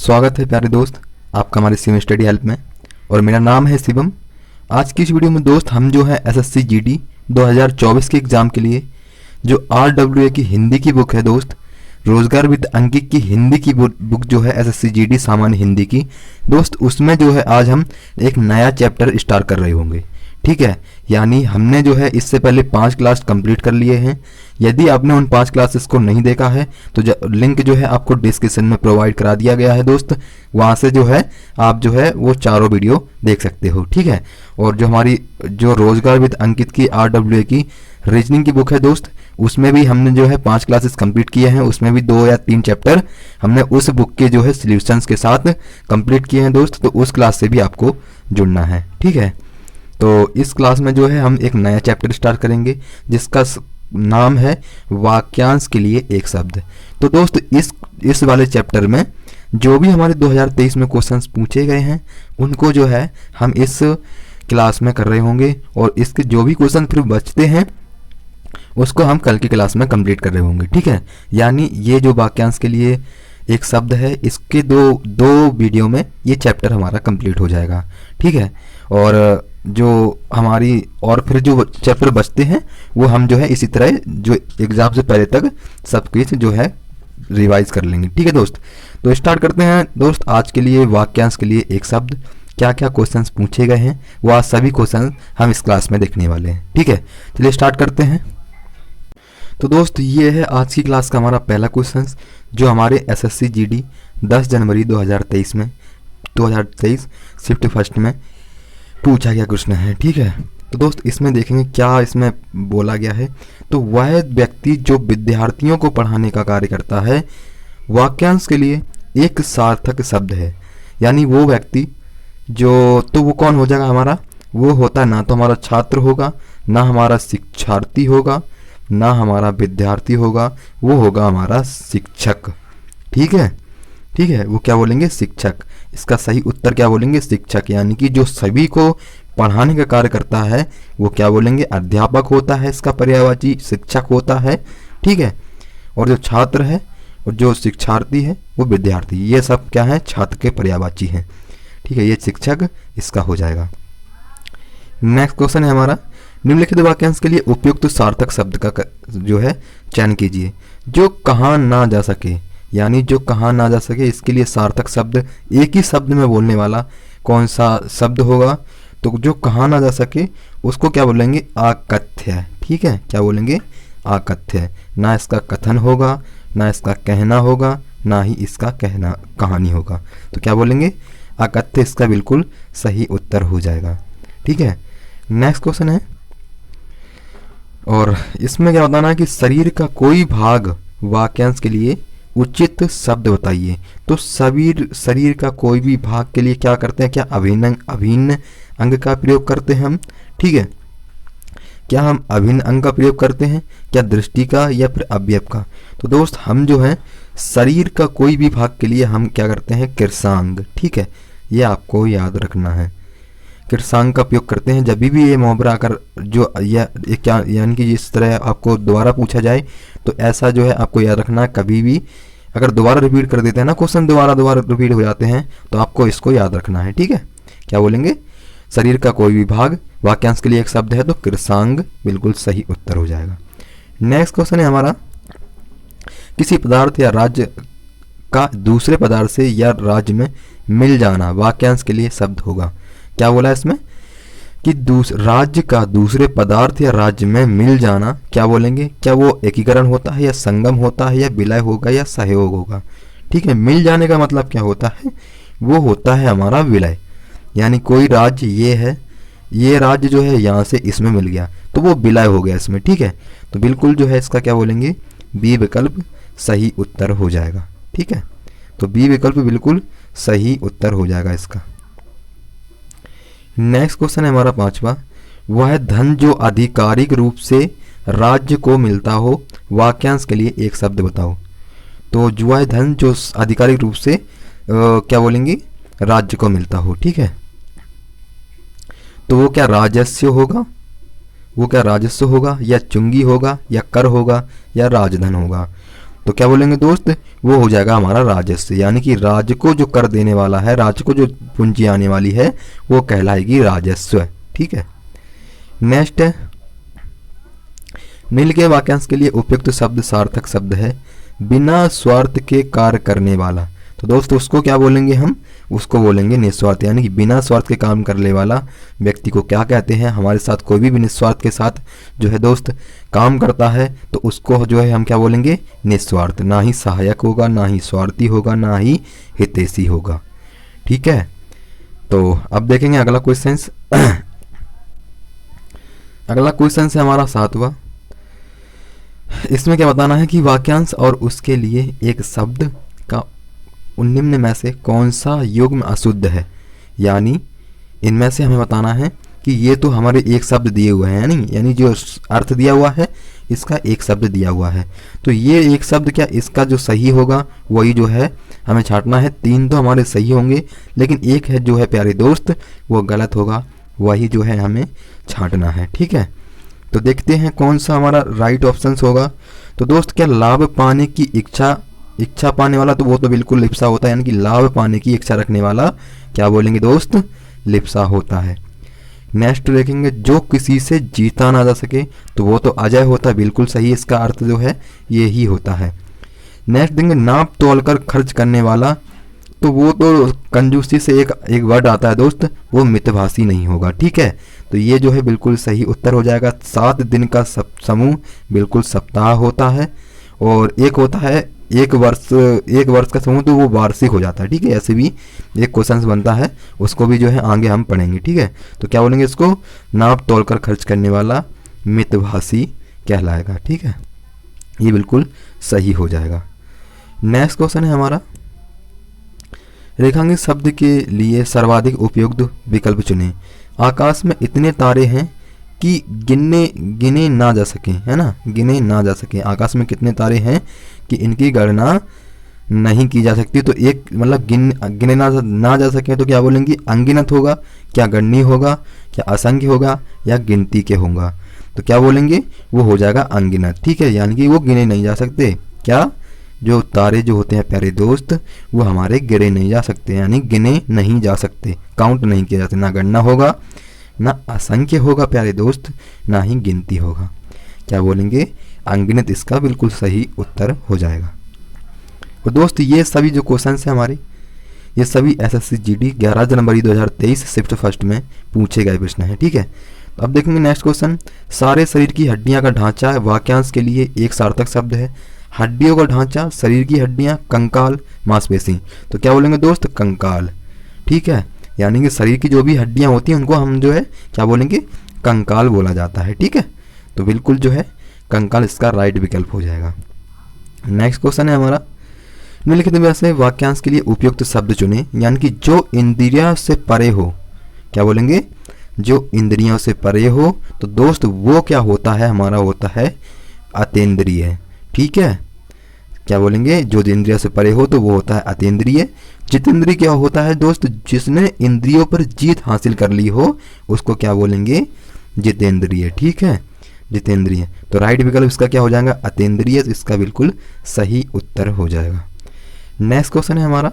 स्वागत है प्यारे दोस्त आपका हमारे सिविल स्टडी हेल्प में। और मेरा नाम है शिवम। आज की इस वीडियो में दोस्त हम जो है एसएससी जीडी 2024 के एग्ज़ाम के लिए जो आरडब्ल्यूए की हिंदी की बुक है दोस्त, रोजगार विद अंकित की हिंदी की बुक जो है एसएससी जीडी सामान्य हिंदी की दोस्त, उसमें जो है आज हम एक नया चैप्टर स्टार्ट कर रहे होंगे। ठीक है, यानी हमने जो है इससे पहले 5 क्लास कंप्लीट कर लिए हैं। यदि आपने उन 5 क्लासेस को नहीं देखा है तो लिंक जो है आपको डिस्क्रिप्शन में प्रोवाइड करा दिया गया है दोस्त, वहाँ से जो है आप जो है वो चारों वीडियो देख सकते हो। ठीक है, और जो हमारी जो रोजगार विद अंकित की आरडब्ल्यूए की रीजनिंग की बुक है दोस्त, उसमें भी हमने जो है 5 क्लासेस कंप्लीट किए हैं। उसमें भी 2 या 3 चैप्टर हमने उस बुक के जो है सॉल्यूशंस के साथ कंप्लीट किए हैं दोस्त, तो उस क्लास से भी आपको जुड़ना है। ठीक है, तो इस क्लास में जो है हम एक नया चैप्टर स्टार्ट करेंगे जिसका नाम है वाक्यांश के लिए एक शब्द। तो दोस्त इस वाले चैप्टर में जो भी हमारे 2023 में क्वेश्चंस पूछे गए हैं उनको जो है हम इस क्लास में कर रहे होंगे, और इसके जो भी क्वेश्चन फिर बचते हैं उसको हम कल की क्लास में कंप्लीट कर रहे होंगे। ठीक है, यानी ये जो वाक्यांश के लिए एक शब्द है, इसके दो वीडियो में ये चैप्टर हमारा कंप्लीट हो जाएगा। ठीक है, और जो हमारी और फिर जो चैप्टर बचते हैं वो हम जो है इसी तरह जो एग्जाम से पहले तक सब कुछ जो है रिवाइज कर लेंगे। ठीक है दोस्त, तो स्टार्ट करते हैं दोस्त। आज के लिए वाक्यांश के लिए एक शब्द, क्या क्या क्वेश्चंस पूछे गए हैं वो आज सभी क्वेश्चंस हम इस क्लास में देखने वाले हैं। ठीक है, चलिए स्टार्ट करते हैं। तो दोस्त ये है आज की क्लास का हमारा पहला क्वेश्चन जो हमारे एसएससी जीडी 10 जनवरी 2023 शिफ्ट फर्स्ट में पूछा गया प्रश्न है। ठीक है, तो दोस्त इसमें देखेंगे क्या इसमें बोला गया है। तो वह व्यक्ति जो विद्यार्थियों को पढ़ाने का कार्य करता है वाक्यांश के लिए एक सार्थक शब्द है। यानी वो व्यक्ति जो, तो वो कौन हो जाएगा हमारा, वो होता ना तो हमारा छात्र होगा, ना हमारा शिक्षार्थी होगा, ना हमारा विद्यार्थी होगा, वो होगा हमारा शिक्षक। ठीक है, ठीक है, वो क्या बोलेंगे, शिक्षक। इसका सही उत्तर क्या बोलेंगे, शिक्षक। यानी कि जो सभी को पढ़ाने का कार्य करता है वो क्या बोलेंगे, अध्यापक होता है, इसका पर्यायवाची शिक्षक होता है। ठीक है, और जो छात्र है और जो शिक्षार्थी है वो विद्यार्थी, ये सब क्या है, छात्र के पर्यायवाची हैं। ठीक है, ये शिक्षक इसका हो जाएगा। नेक्स्ट क्वेश्चन है हमारा, निम्नलिखित वाक्यांश के लिए उपयुक्त सार्थक शब्द का जो है चयन कीजिए। जो कहा ना जा सके, यानी जो कहा ना जा सके, इसके लिए सार्थक शब्द एक ही शब्द में बोलने वाला कौन सा शब्द होगा। तो जो कहा ना जा सके उसको क्या बोलेंगे, अकथ्य। ठीक है, क्या बोलेंगे, अकथ्य। ना इसका कथन होगा, ना इसका कहना होगा, ना ही इसका कहना कहानी होगा, तो क्या बोलेंगे, अकथ्य इसका बिल्कुल सही उत्तर हो जाएगा। ठीक है, नेक्स्ट क्वेश्चन है, और इसमें क्या बताना है कि शरीर का कोई भाग वाक्यांश के लिए उचित शब्द बताइए। तो शरीर का कोई भी भाग के लिए क्या करते हैं, क्या अभिन्न अंग का प्रयोग करते हैं हम। ठीक है, क्या हम अभिन्न अंग का प्रयोग करते हैं, क्या दृष्टि का या फिर अवयव का। तो दोस्त हम जो है शरीर का कोई भी भाग के लिए हम क्या करते हैं, कृशांग। ठीक है, ये आपको याद रखना है, कृशांग का प्रयोग करते हैं। जब भी ये मुहावरा अगर जो यानी कि जिस तरह आपको दोबारा पूछा जाए तो ऐसा जो है आपको याद रखना है। कभी भी अगर दोबारा रिपीट कर देते हैं ना क्वेश्चन, दोबारा रिपीट हो जाते हैं, तो आपको इसको याद रखना है। ठीक है, क्या बोलेंगे, शरीर का कोई भी भाग वाक्यांश के लिए एक शब्द है तो कृशांग बिल्कुल सही उत्तर हो जाएगा। नेक्स्ट क्वेश्चन है हमारा, किसी पदार्थ या राज्य का दूसरे पदार्थ से या राज्य में मिल जाना वाक्यांश के लिए शब्द होगा। क्या बोला है इसमें कि राज्य का दूसरे पदार्थ या राज्य में मिल जाना, क्या बोलेंगे, क्या वो एकीकरण होता है या संगम होता है या विलय होगा या सहयोग होगा। ठीक है, मिल जाने का मतलब क्या होता है, वो होता है हमारा विलय। यानी कोई राज्य ये है, ये राज्य जो है यहाँ से इसमें मिल गया तो वो विलय हो गया इसमें। ठीक है, तो बिल्कुल जो है इसका क्या बोलेंगे, बी विकल्प सही उत्तर हो जाएगा। ठीक है, तो बी विकल्प बिल्कुल सही उत्तर हो जाएगा इसका। नेक्स्ट क्वेश्चन है हमारा 5वां, वह धन जो आधिकारिक रूप से राज्य को मिलता हो वाक्यांश के लिए एक शब्द बताओ। तो जो वह धन जो आधिकारिक रूप से क्या बोलेंगे, राज्य को मिलता हो। ठीक है, तो वो क्या राजस्व होगा, वो क्या राजस्व होगा या चुंगी होगा या कर होगा या राजधन होगा। तो क्या बोलेंगे दोस्त, वो हो जाएगा हमारा राजस्व, यानी कि राज्य को जो कर देने वाला है, राज्य को जो पूंजी आने वाली है वो कहलाएगी राजस्व। ठीक है, नेक्स्ट है, निम्न के वाक्यांश के लिए उपयुक्त शब्द सार्थक शब्द है बिना स्वार्थ के कार्य करने वाला। तो दोस्त उसको क्या बोलेंगे हम, उसको बोलेंगे निस्वार्थ, यानी कि बिना स्वार्थ के काम करने वाला व्यक्ति को क्या कहते हैं, हमारे साथ कोई भी निस्वार्थ के साथ जो है दोस्त काम करता है तो उसको जो है हम क्या बोलेंगे, निस्वार्थ, ना ही सहायक होगा, ना ही स्वार्थी होगा, ना ही हितैषी होगा। ठीक है, तो अब देखेंगे अगला क्वेश्चन। अगला क्वेश्चन है हमारा 7वां। इसमें क्या बताना है कि वाक्यांश और उसके लिए एक शब्द का निम्न में से कौन सा युग्म अशुद्ध है, यानी इनमें से हमें बताना है कि ये तो हमारे एक शब्द दिए हुए हैं, यानी जो अर्थ दिया हुआ है इसका एक शब्द दिया हुआ है, तो ये एक शब्द क्या इसका जो सही होगा वही जो है हमें छांटना है। 3 तो हमारे सही होंगे लेकिन एक है जो है प्यारे दोस्त वो गलत होगा, वही जो है हमें छांटना है। ठीक है, तो देखते हैं कौन सा हमारा राइट ऑप्शन होगा। तो दोस्त क्या लाभ पाने की इच्छा पाने वाला, तो वो तो बिल्कुल लिप्सा होता है, यानी कि लाभ पाने की इच्छा रखने वाला क्या बोलेंगे दोस्त, लिप्सा होता है। नेक्स्ट देखेंगे जो किसी से जीता ना जा सके, तो वो तो अजय होता है, बिल्कुल सही, इसका अर्थ जो है ये ही होता है। नेक्स्ट देंगे नाप तोल कर खर्च करने वाला, तो वो तो कंजूसी से एक वर्ड आता है दोस्त, वो मितभाषी नहीं होगा। ठीक है, तो ये जो है बिल्कुल सही उत्तर हो जाएगा। 7 दिन का समूह बिल्कुल सप्ताह होता है, और एक होता है एक वर्ष का समूह, तो वो वार्षिक हो जाता है। ठीक है, ऐसे भी एक क्वेश्चन बनता है, उसको भी जो है आगे हम पढ़ेंगे। ठीक है, तो क्या बोलेंगे इसको, नाप तोल कर खर्च करने वाला मितभाषी कहलाएगा। ठीक है, ये बिल्कुल सही हो जाएगा। नेक्स्ट क्वेश्चन है हमारा, रेखांकित शब्द के लिए सर्वाधिक उपयुक्त विकल्प चुनें। आकाश में इतने तारे हैं कि गिने ना जा सके, है ना, गिने ना जा सके। आकाश में कितने तारे हैं कि इनकी गणना नहीं की जा सकती, तो एक मतलब गिने ना जा सके तो क्या बोलेंगे, अनगिनत होगा, क्या गणनीय होगा, क्या असंख्य होगा, या गिनती के होगा, तो क्या बोलेंगे, वो हो जाएगा अनगिनत। ठीक है, यानी कि वो गिने नहीं जा सकते। क्या, जो तारे जो होते हैं प्यारे दोस्त वो हमारे गिने नहीं जा सकते, यानी गिने नहीं जा सकते, काउंट नहीं किए जाते, ना गणना होगा, ना असंख्य होगा प्यारे दोस्त, ना ही गिनती होगा। क्या बोलेंगे, अनगिनत इसका बिल्कुल सही उत्तर हो जाएगा। तो दोस्त ये सभी जो क्वेश्चन है हमारे, ये सभी एसएससी जीडी 11 जनवरी 2023 शिफ्ट फर्स्ट में पूछे गए प्रश्न हैं। ठीक है, तो अब देखेंगे नेक्स्ट क्वेश्चन। सारे शरीर की हड्डियां का ढांचा वाक्यांश के लिए एक सार्थक शब्द है। हड्डियों का ढांचा, शरीर की हड्डियां, कंकाल, मांसपेशी, तो क्या बोलेंगे दोस्त, कंकाल। ठीक है, यानी कि शरीर की जो भी हड्डियां होती हैं उनको हम जो है क्या बोलेंगे, कंकाल बोला जाता है। ठीक है, तो बिल्कुल जो है कंकाल इसका राइट विकल्प हो जाएगा। नेक्स्ट क्वेश्चन है हमारा, निम्नलिखित में से वाक्यांश के लिए उपयुक्त शब्द चुने, यानी कि जो इंद्रियों से परे हो। क्या बोलेंगे, जो इंद्रियों से परे हो, तो दोस्त वो क्या होता है, हमारा होता है अतीन्द्रिय। ठीक है, क्या बोलेंगे, जो इंद्रियों से परे हो तो वो होता है अतीन्द्रिय। जितेंद्रिय क्या होता है दोस्त, जिसने इंद्रियों पर जीत हासिल कर ली हो उसको क्या बोलेंगे, जितेंद्रिय। ठीक है, जितेंद्रिय, तो राइट विकल्प इसका क्या हो जाएगा, अतीन्द्रिय, इसका बिल्कुल सही उत्तर हो जाएगा। नेक्स्ट क्वेश्चन है हमारा,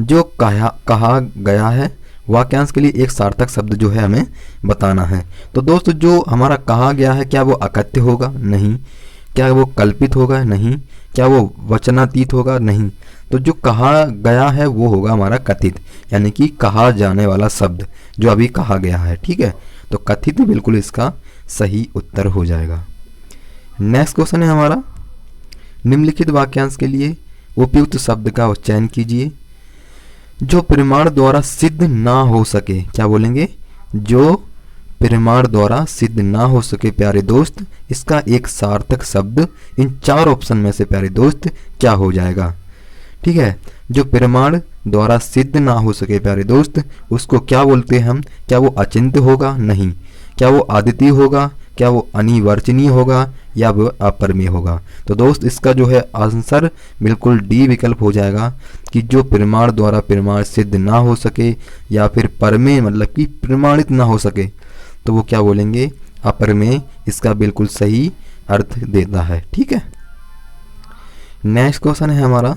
जो कहा गया है वाक्यांश के लिए एक सार्थक शब्द जो है हमें बताना है। तो दोस्त जो हमारा कहा गया है क्या वो अकथ्य होगा, नहीं। क्या वो कल्पित होगा, नहीं। क्या वो वचनातीत होगा, नहीं। तो जो कहा गया है वो होगा हमारा कथित, यानी कि कहा जाने वाला शब्द जो अभी कहा गया है। ठीक है, तो कथित बिल्कुल इसका सही उत्तर हो जाएगा। नेक्स्ट क्वेश्चन है हमारा, निम्नलिखित वाक्यांश के लिए उपयुक्त शब्द का चयन कीजिए। जो प्रमाण द्वारा सिद्ध ना हो सके, क्या बोलेंगे, जो प्रमाण द्वारा सिद्ध ना हो सके प्यारे दोस्त, इसका एक सार्थक शब्द इन 4 ऑप्शन में से प्यारे दोस्त क्या हो जाएगा। ठीक है, जो प्रमाण द्वारा सिद्ध ना हो सके प्यारे दोस्त उसको क्या बोलते हैं हम, क्या वो अचिंत्य होगा, नहीं। क्या वो अद्वितीय होगा, क्या वो अनिर्वचनीय होगा, या वो अपरिमेय होगा। तो दोस्त इसका जो है आंसर बिल्कुल डी विकल्प हो जाएगा कि जो प्रमाण द्वारा प्रमाण सिद्ध ना हो सके या फिर परमेय मतलब कि प्रमाणित ना हो सके तो वो क्या बोलेंगे, अपरिमेय, इसका बिल्कुल सही अर्थ देता है। ठीक है, नेक्स्ट क्वेश्चन है हमारा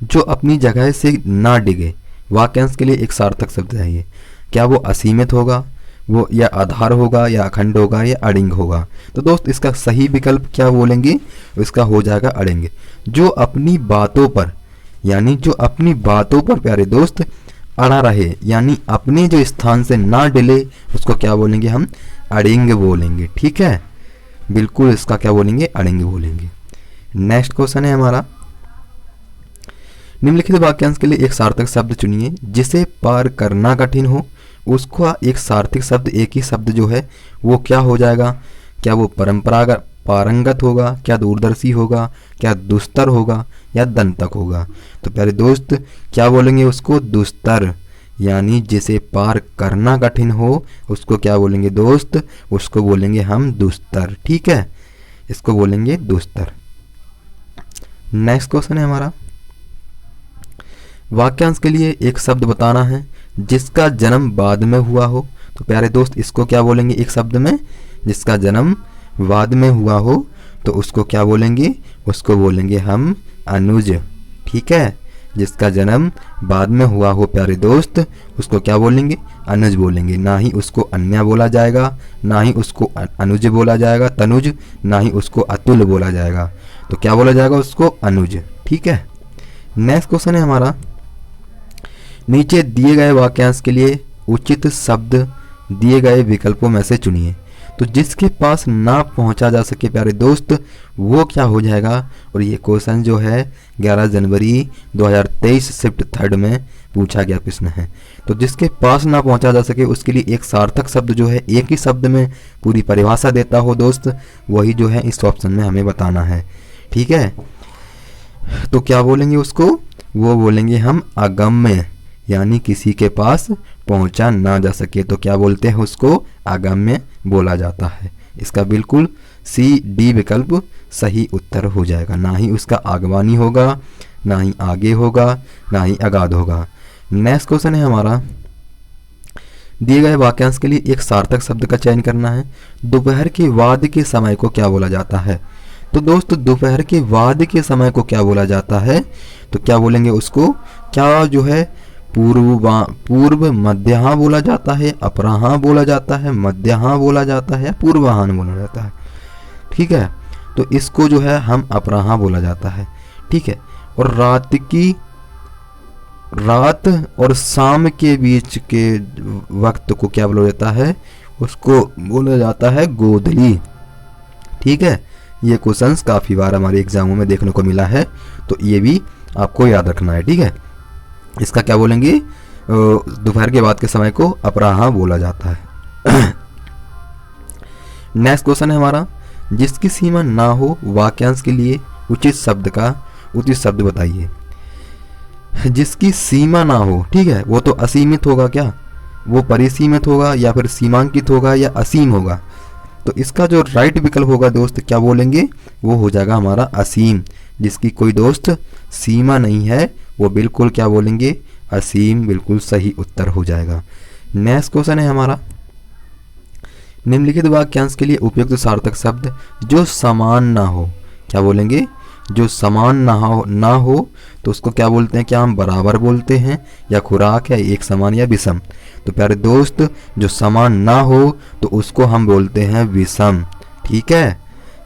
जो अपनी जगह से ना डिगे वाक्यांश के लिए एक सार्थक शब्द है ये। क्या वो असीमित होगा, वो या आधार होगा, या अखंड होगा, या अड़िंग होगा? तो दोस्त इसका सही विकल्प क्या बोलेंगे, इसका हो जाएगा अड़िंग। जो अपनी बातों पर, यानी जो अपनी बातों पर प्यारे दोस्त अड़ा रहे, यानी अपने जो स्थान से ना डिले, उसको क्या बोलेंगे हम? अड़िंग बोलेंगे। ठीक है, बिल्कुल इसका क्या बोलेंगे? अड़िंग बोलेंगे। नेक्स्ट क्वेश्चन है हमारा, निम्नलिखित वाक्यांश के लिए एक सार्थक शब्द चुनिए। जिसे पार करना कठिन हो उसका एक सार्थक शब्द, एक ही शब्द जो है वो क्या हो जाएगा? क्या वो परंपरागत पारंगत होगा, क्या दूरदर्शी होगा, क्या दुस्तर होगा, या दंतक होगा? तो प्यारे दोस्त क्या बोलेंगे उसको? दुस्तर। यानी जिसे पार करना कठिन हो उसको क्या बोलेंगे दोस्त? उसको बोलेंगे हम दुस्तर। ठीक है, इसको बोलेंगे दुस्तर। नेक्स्ट क्वेश्चन है हमारा, वाक्यांश के लिए एक शब्द बताना है जिसका जन्म बाद में हुआ हो। तो प्यारे दोस्त इसको क्या बोलेंगे एक शब्द में? जिसका जन्म बाद में हुआ हो तो उसको क्या बोलेंगे? उसको बोलेंगे हम अनुज। ठीक है, जिसका जन्म बाद में हुआ हो प्यारे दोस्त उसको क्या बोलेंगे? अनुज बोलेंगे। ना ही उसको अन्या बोला जाएगा, ना ही उसको अनुज बोला जाएगा तनुज, ना ही उसको अतुल बोला जाएगा। तो क्या बोला जाएगा उसको? अनुज। ठीक है, नेक्स्ट क्वेश्चन है हमारा, नीचे दिए गए वाक्यांश के लिए उचित शब्द दिए गए विकल्पों में से चुनिए। तो जिसके पास ना पहुंचा जा सके प्यारे दोस्त वो क्या हो जाएगा? और ये क्वेश्चन जो है 11 जनवरी 2023 शिफ्ट 3 में पूछा गया प्रश्न है। तो जिसके पास ना पहुंचा जा सके उसके लिए एक सार्थक शब्द जो है एक ही शब्द में पूरी परिभाषा देता हो दोस्त, वही जो है इस ऑप्शन में हमें बताना है। ठीक है, तो क्या बोलेंगे उसको? वो बोलेंगे हम अगम्य, यानी किसी के पास पहुंचा ना जा सके तो क्या बोलते हैं उसको? अगम्य बोला जाता है। इसका बिल्कुल सी डी विकल्प सही उत्तर हो जाएगा। ना ही उसका आगवानी होगा, ना ही आगे होगा, ना ही अगाध होगा। नेक्स्ट क्वेश्चन है हमारा, दिए गए वाक्यांश के लिए एक सार्थक शब्द का चयन करना है। दोपहर के बाद के समय को क्या बोला जाता है? तो दोस्त दोपहर के बाद के समय को क्या बोला जाता है? तो क्या बोलेंगे उसको? क्या जो है पूर्व मध्याह्न बोला जाता है, अपराह्न बोला जाता है, मध्याह्न बोला जाता है, या पूर्वाह्न बोला जाता है? ठीक है, तो इसको जो है हम अपराह्न बोला जाता है। ठीक है, और रात और शाम के बीच के वक्त को क्या बोला जाता है? उसको बोला जाता है गोधली। ठीक है, ये क्वेश्चंस काफ़ी बार हमारे एग्जामों में देखने को मिला है, तो ये भी आपको याद रखना है। ठीक है, इसका क्या बोलेंगे? दोपहर के बाद के समय को अपराह्न बोला जाता है। नेक्स्ट क्वेश्चन है हमारा, जिसकी सीमा ना हो वाक्यांश के लिए उचित शब्द बताइए। जिसकी सीमा ना हो, ठीक है, वो तो असीमित होगा क्या? वो परिसीमित होगा, या फिर सीमांकित होगा, या असीम होगा? तो इसका जो राइट विकल्प होगा दोस्त क्या बोलेंगे? वो हो जाएगा हमारा असीम। जिसकी कोई दोस्त सीमा नहीं है वो बिल्कुल क्या बोलेंगे? असीम। बिल्कुल सही उत्तर हो जाएगा। नेक्स्ट क्वेश्चन है हमारा, निम्नलिखित वाक्यांश के लिए उपयुक्त सार्थक शब्द जो समान ना हो। क्या बोलेंगे? जो समान ना हो तो उसको क्या बोलते हैं? क्या हम बराबर बोलते हैं, या खुराक, या एक समान, या विषम? तो प्यारे दोस्त जो समान ना हो तो उसको हम बोलते हैं विषम। ठीक है,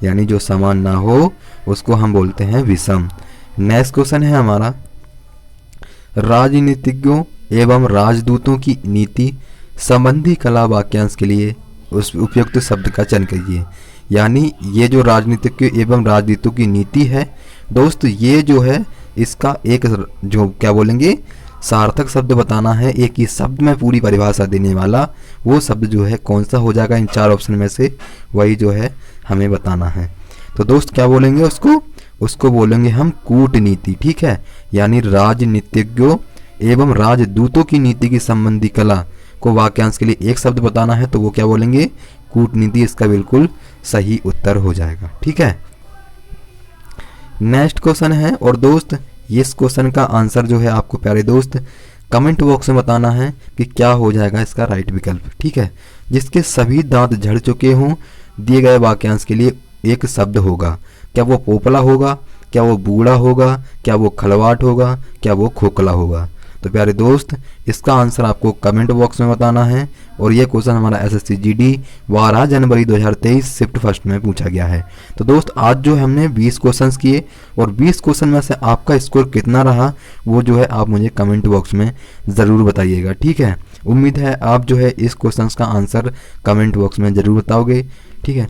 यानी जो समान ना हो उसको हम बोलते हैं विषम। नेक्स्ट क्वेश्चन है हमारा, राजनीतिज्ञों एवं राजदूतों की नीति संबंधी कला वाक्यांश के लिए उस उपयुक्त शब्द का चयन कीजिए। यानी ये जो राजनीतिज्ञ एवं राजदूतों की नीति है दोस्त, ये जो है इसका एक जो क्या बोलेंगे सार्थक शब्द बताना है, एक ही शब्द में पूरी परिभाषा देने वाला वो शब्द जो है कौन सा हो जाएगा? इन 4 ऑप्शन में से वही जो है हमें बताना है। तो दोस्त क्या बोलेंगे उसको बोलेंगे हम कूटनीति। ठीक है, यानी राजनीतिज्ञों एवं राजदूतों की नीति की संबंधी कला को वाक्यांश के लिए एक शब्द बताना है तो वो क्या बोलेंगे? कूटनीति। इसका बिल्कुल सही उत्तर हो जाएगा। ठीक है, नेक्स्ट क्वेश्चन है, और दोस्त इस क्वेश्चन का आंसर जो है आपको प्यारे दोस्त कमेंट बॉक्स में बताना है कि क्या हो जाएगा इसका राइट विकल्प। ठीक है, जिसके सभी दांत झड़ चुके हों, दिए गए वाक्यांश के लिए एक शब्द होगा। क्या वो पोपला होगा, क्या वो बूढ़ा होगा, क्या वो खलवाट होगा, क्या वो खोखला होगा। तो प्यारे दोस्त, इसका आंसर आपको कमेंट बॉक्स में बताना है। और ये क्वेश्चन हमारा एसएससी जीडी 12 जनवरी 2023 शिफ्ट फर्स्ट में पूछा गया है। तो दोस्त, आज जो हमने 20 क्वेश्चंस किए और 20 क्वेश्चन में से आपका स्कोर कितना रहा वो जो है आप मुझे कमेंट बॉक्स में ज़रूर बताइएगा। ठीक है, उम्मीद है आप जो है इस क्वेश्चंस का आंसर कमेंट बॉक्स में ज़रूर बताओगे। ठीक है,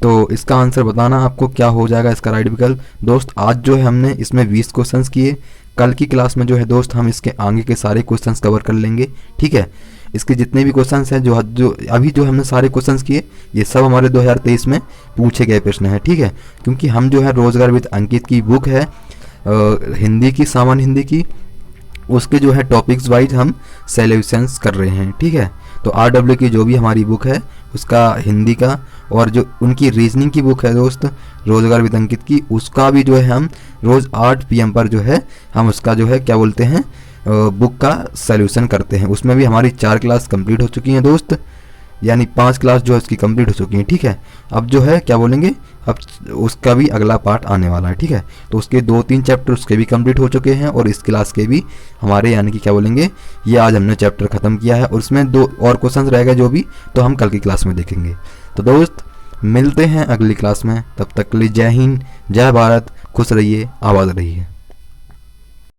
तो इसका आंसर बताना आपको क्या हो जाएगा इसका राइट विकल्प। दोस्त, आज जो है हमने इसमें 20 क्वेश्चंस किए। कल की क्लास में जो है दोस्त हम इसके आगे के सारे क्वेश्चंस कवर कर लेंगे। ठीक है, इसके जितने भी क्वेश्चंस हैं जो अभी जो हमने सारे क्वेश्चंस किए, ये सब हमारे 2023 में पूछे गए प्रश्न हैं। ठीक है, क्योंकि हम जो है रोजगार विद अंकित की बुक है हिंदी की, सामान्य हिंदी की, उसके जो है टॉपिक्स वाइज हम सॉल्यूशंस कर रहे हैं। ठीक है, तो RW की जो भी हमारी बुक है उसका हिंदी का, और जो उनकी रीजनिंग की बुक है दोस्त रोजगार विद अंकित की, उसका भी जो है हम रोज़ 8 PM पर जो है हम उसका जो है क्या बोलते हैं बुक का सॉल्यूशन करते हैं। उसमें भी हमारी 4 क्लास कंप्लीट हो चुकी हैं दोस्त, यानी 5 क्लास जो है उसकी कंप्लीट हो चुकी हैं। ठीक है, अब जो है क्या बोलेंगे, अब उसका भी अगला पार्ट आने वाला है। ठीक है, तो उसके 2-3 चैप्टर उसके भी कंप्लीट हो चुके हैं और इस क्लास के भी हमारे यानी कि क्या बोलेंगे, ये आज हमने चैप्टर ख़त्म किया है और उसमें 2 और क्वेश्चन रह गए जो भी, तो हम कल की क्लास में देखेंगे। तो दोस्त, मिलते हैं अगली क्लास में, तब तक के लिए जय हिंद, जय भारत, खुश रहिए, आबाद रहिए।